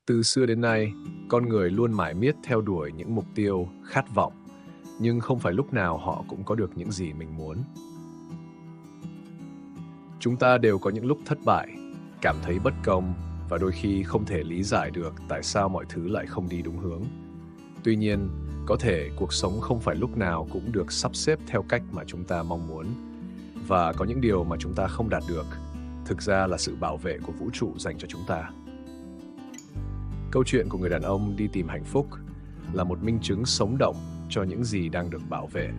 Từ xưa đến nay, con người luôn mải miết theo đuổi những mục tiêu, khát vọng, nhưng không phải lúc nào họ cũng có được những gì mình muốn. Chúng ta đều có những lúc thất bại, cảm thấy bất công và đôi khi không thể lý giải được tại sao mọi thứ lại không đi đúng hướng. Tuy nhiên, có thể cuộc sống không phải lúc nào cũng được sắp xếp theo cách mà chúng ta mong muốn, và có những điều mà chúng ta không đạt được, thực ra là sự bảo vệ của vũ trụ dành cho chúng ta. Câu chuyện của người đàn ông đi tìm hạnh phúc là một minh chứng sống động cho những gì đang được bảo vệ.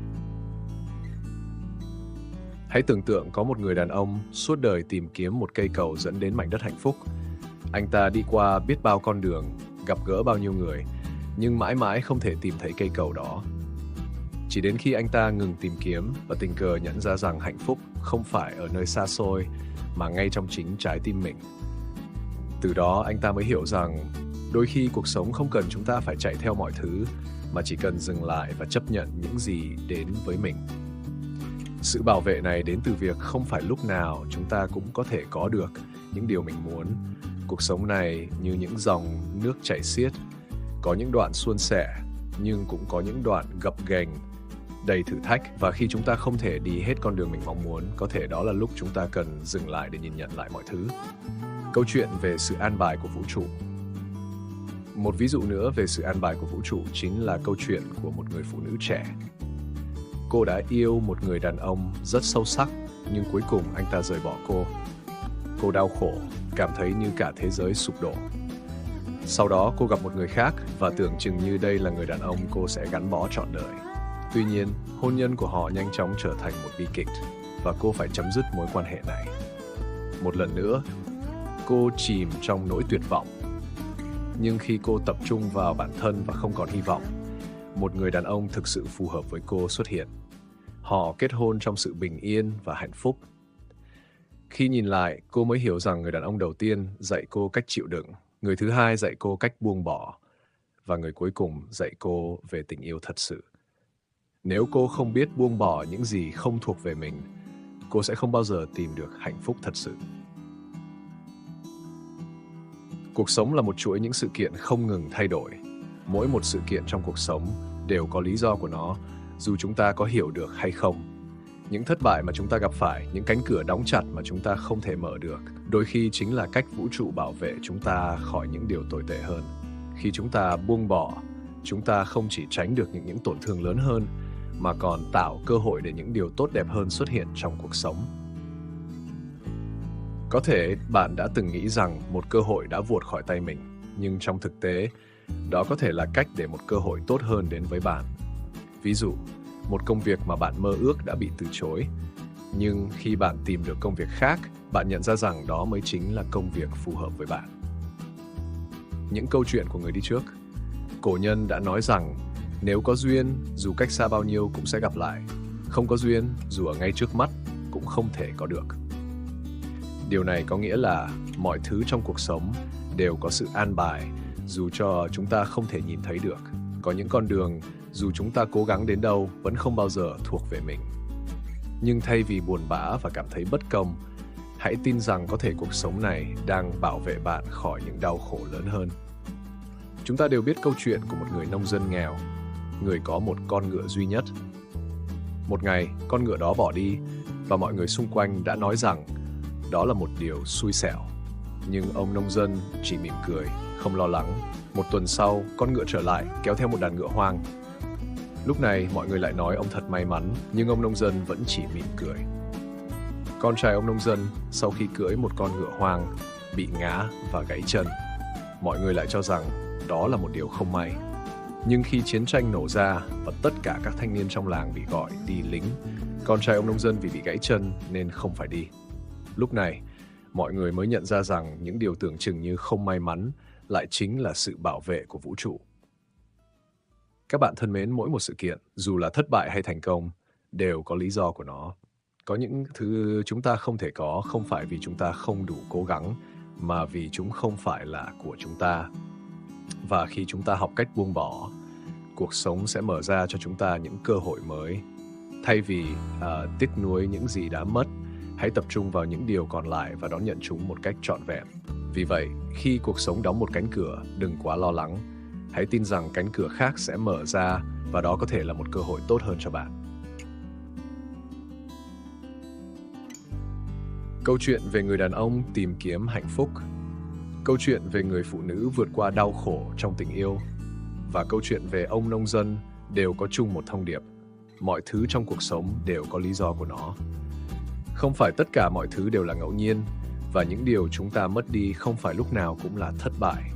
Hãy tưởng tượng có một người đàn ông suốt đời tìm kiếm một cây cầu dẫn đến mảnh đất hạnh phúc. Anh ta đi qua biết bao con đường, gặp gỡ bao nhiêu người, nhưng mãi mãi không thể tìm thấy cây cầu đó. Chỉ đến khi anh ta ngừng tìm kiếm và tình cờ nhận ra rằng hạnh phúc không phải ở nơi xa xôi mà ngay trong chính trái tim mình. Từ đó anh ta mới hiểu rằng đôi khi cuộc sống không cần chúng ta phải chạy theo mọi thứ, mà chỉ cần dừng lại và chấp nhận những gì đến với mình. Sự bảo vệ này đến từ việc không phải lúc nào chúng ta cũng có thể có được những điều mình muốn. Cuộc sống này như những dòng nước chảy xiết, có những đoạn suôn sẻ, nhưng cũng có những đoạn gập ghềnh, đầy thử thách. Và khi chúng ta không thể đi hết con đường mình mong muốn, có thể đó là lúc chúng ta cần dừng lại để nhìn nhận lại mọi thứ. Câu chuyện về sự an bài của vũ trụ. Một ví dụ nữa về sự an bài của vũ trụ chính là câu chuyện của một người phụ nữ trẻ. Cô đã yêu một người đàn ông rất sâu sắc, nhưng cuối cùng anh ta rời bỏ cô. Cô đau khổ, cảm thấy như cả thế giới sụp đổ. Sau đó cô gặp một người khác và tưởng chừng như đây là người đàn ông cô sẽ gắn bó trọn đời. Tuy nhiên, hôn nhân của họ nhanh chóng trở thành một bi kịch và cô phải chấm dứt mối quan hệ này. Một lần nữa, cô chìm trong nỗi tuyệt vọng. Nhưng khi cô tập trung vào bản thân và không còn hy vọng, một người đàn ông thực sự phù hợp với cô xuất hiện. Họ kết hôn trong sự bình yên và hạnh phúc. Khi nhìn lại, cô mới hiểu rằng người đàn ông đầu tiên dạy cô cách chịu đựng, người thứ hai dạy cô cách buông bỏ, và người cuối cùng dạy cô về tình yêu thật sự. Nếu cô không biết buông bỏ những gì không thuộc về mình, cô sẽ không bao giờ tìm được hạnh phúc thật sự. Cuộc sống là một chuỗi những sự kiện không ngừng thay đổi. Mỗi một sự kiện trong cuộc sống đều có lý do của nó, dù chúng ta có hiểu được hay không. Những thất bại mà chúng ta gặp phải, những cánh cửa đóng chặt mà chúng ta không thể mở được, đôi khi chính là cách vũ trụ bảo vệ chúng ta khỏi những điều tồi tệ hơn. Khi chúng ta buông bỏ, chúng ta không chỉ tránh được những tổn thương lớn hơn, mà còn tạo cơ hội để những điều tốt đẹp hơn xuất hiện trong cuộc sống. Có thể bạn đã từng nghĩ rằng một cơ hội đã vụt khỏi tay mình, nhưng trong thực tế, đó có thể là cách để một cơ hội tốt hơn đến với bạn. Ví dụ, một công việc mà bạn mơ ước đã bị từ chối, nhưng khi bạn tìm được công việc khác, bạn nhận ra rằng đó mới chính là công việc phù hợp với bạn. Những câu chuyện của người đi trước. Cổ nhân đã nói rằng, nếu có duyên, dù cách xa bao nhiêu cũng sẽ gặp lại. Không có duyên, dù ở ngay trước mắt, cũng không thể có được. Điều này có nghĩa là mọi thứ trong cuộc sống đều có sự an bài, dù cho chúng ta không thể nhìn thấy được. Có những con đường, dù chúng ta cố gắng đến đâu, vẫn không bao giờ thuộc về mình. Nhưng thay vì buồn bã và cảm thấy bất công, hãy tin rằng có thể cuộc sống này đang bảo vệ bạn khỏi những đau khổ lớn hơn. Chúng ta đều biết câu chuyện của một người nông dân nghèo, người có một con ngựa duy nhất. Một ngày, con ngựa đó bỏ đi, và mọi người xung quanh đã nói rằng đó là một điều xui xẻo. Nhưng ông nông dân chỉ mỉm cười, không lo lắng. Một tuần sau, con ngựa trở lại, kéo theo một đàn ngựa hoang. Lúc này, mọi người lại nói ông thật may mắn, nhưng ông nông dân vẫn chỉ mỉm cười. Con trai ông nông dân, sau khi cưỡi một con ngựa hoang, bị ngã và gãy chân. Mọi người lại cho rằng đó là một điều không may. Nhưng khi chiến tranh nổ ra và tất cả các thanh niên trong làng bị gọi đi lính, con trai ông nông dân vì bị gãy chân nên không phải đi. Lúc này, mọi người mới nhận ra rằng những điều tưởng chừng như không may mắn lại chính là sự bảo vệ của vũ trụ. Các bạn thân mến, mỗi một sự kiện, dù là thất bại hay thành công, đều có lý do của nó. Có những thứ chúng ta không thể có không phải vì chúng ta không đủ cố gắng, mà vì chúng không phải là của chúng ta. Và khi chúng ta học cách buông bỏ, cuộc sống sẽ mở ra cho chúng ta những cơ hội mới. Thay vì tiếc nuối những gì đã mất, hãy tập trung vào những điều còn lại và đón nhận chúng một cách trọn vẹn. Vì vậy, khi cuộc sống đóng một cánh cửa, đừng quá lo lắng. Hãy tin rằng cánh cửa khác sẽ mở ra và đó có thể là một cơ hội tốt hơn cho bạn. Câu chuyện về người đàn ông tìm kiếm hạnh phúc. Câu chuyện về người phụ nữ vượt qua đau khổ trong tình yêu. Và câu chuyện về ông nông dân đều có chung một thông điệp. Mọi thứ trong cuộc sống đều có lý do của nó. Không phải tất cả mọi thứ đều là ngẫu nhiên, và những điều chúng ta mất đi không phải lúc nào cũng là thất bại.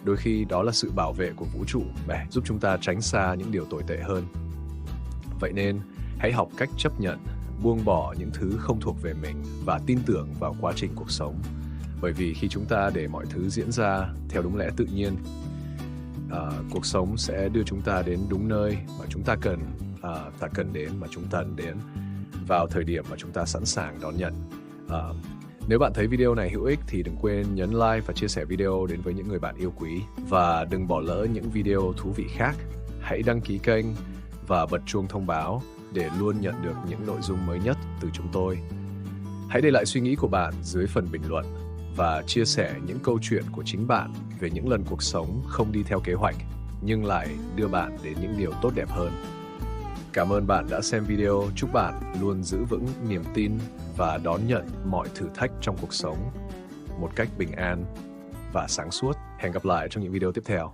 Đôi khi đó là sự bảo vệ của vũ trụ để giúp chúng ta tránh xa những điều tồi tệ hơn. Vậy nên, hãy học cách chấp nhận, buông bỏ những thứ không thuộc về mình và tin tưởng vào quá trình cuộc sống. Bởi vì khi chúng ta để mọi thứ diễn ra theo đúng lẽ tự nhiên, cuộc sống sẽ đưa chúng ta đến đúng nơi mà chúng ta cần đến, mà chúng ta đến vào thời điểm mà chúng ta sẵn sàng đón nhận. Nếu bạn thấy video này hữu ích thì đừng quên nhấn like và chia sẻ video đến với những người bạn yêu quý. Và đừng bỏ lỡ những video thú vị khác. Hãy đăng ký kênh và bật chuông thông báo để luôn nhận được những nội dung mới nhất từ chúng tôi. Hãy để lại suy nghĩ của bạn dưới phần bình luận và chia sẻ những câu chuyện của chính bạn về những lần cuộc sống không đi theo kế hoạch nhưng lại đưa bạn đến những điều tốt đẹp hơn. Cảm ơn bạn đã xem video. Chúc bạn luôn giữ vững niềm tin và đón nhận mọi thử thách trong cuộc sống một cách bình an và sáng suốt. Hẹn gặp lại trong những video tiếp theo.